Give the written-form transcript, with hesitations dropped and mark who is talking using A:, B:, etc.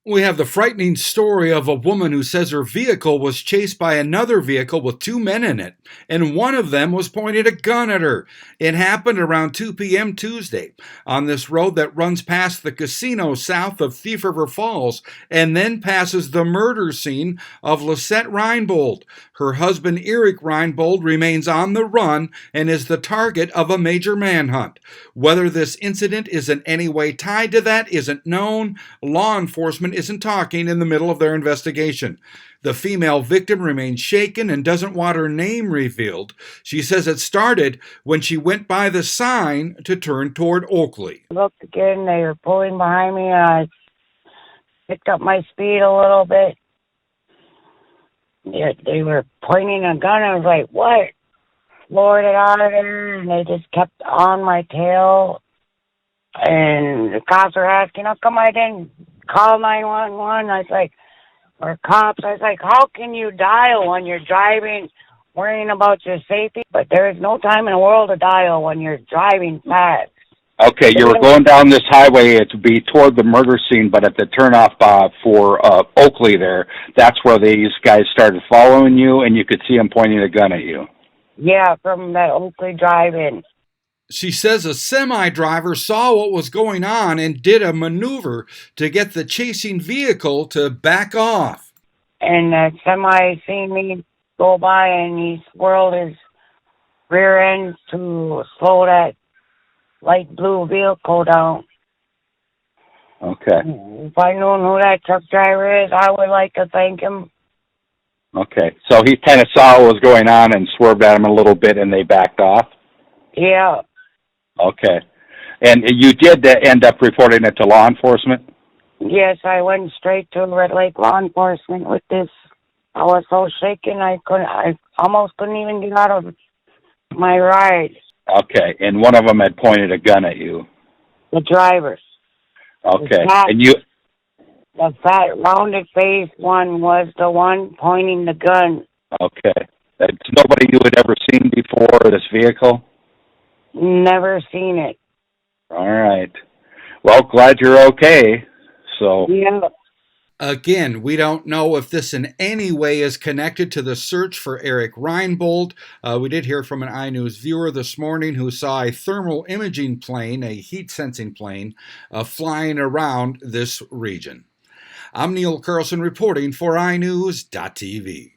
A: We have the frightening story of a woman who says her vehicle was chased by another vehicle with two men in it, and one of them was pointing a gun at her. It happened around 2 p.m. Tuesday on this road that runs past the casino south of Thief River Falls and then passes the murder scene of Lisette Reinbold. Her husband, Eric Reinbold, remains on the run and is the target of a major manhunt. Whether this incident is in any way tied to that isn't known. Law enforcement isn't talking in the middle of their investigation. The female victim remains shaken and doesn't want her name revealed. She says it started when she went by the sign to turn toward Oakley.
B: Looked again, they were pulling behind me, and I picked up my speed a little bit. Yeah, they were pointing a gun. I was like, what? Floored it out of there, and they just kept on my tail. And the cops were asking, how come I didn't call 911? I was like, or cops. I was like, how can you dial when you're driving, worrying about your safety? But there is no time in the world to dial when you're driving fast.
C: Okay, you were going down this highway to be toward the murder scene, but at the turnoff for Oakley there, that's where these guys started following you, and you could see them pointing a gun at you.
B: Yeah, from that Oakley drive-in.
A: She says a semi-driver saw what was going on and did a maneuver to get the chasing vehicle to back off.
B: And that semi seen me go by, and he swirled his rear end to slow that light blue vehicle down.
C: Okay.
B: If I knew who that truck driver is, I would like to thank him.
C: Okay, so he kind of saw what was going on and swerved at him a little bit, and they backed off?
B: Yeah.
C: Okay. And you did end up reporting it to law enforcement?
B: Yes, I went straight to Red Lake law enforcement with this. I was so shaken, I almost couldn't even get out of my ride.
C: Okay, and one of them had pointed a gun at you?
B: The drivers.
C: Okay,
B: The fat, rounded-faced one was the one pointing the gun.
C: Okay. It's nobody you had ever seen before, this vehicle?
B: Never seen it.
C: All right. Well, glad you're okay. So.
B: Yeah.
A: Again, we don't know if this in any way is connected to the search for Eric Reinbold. We did hear from an iNewZ viewer this morning who saw a thermal imaging plane, a heat-sensing plane, flying around this region. I'm Neil Carlson reporting for iNewZ.TV.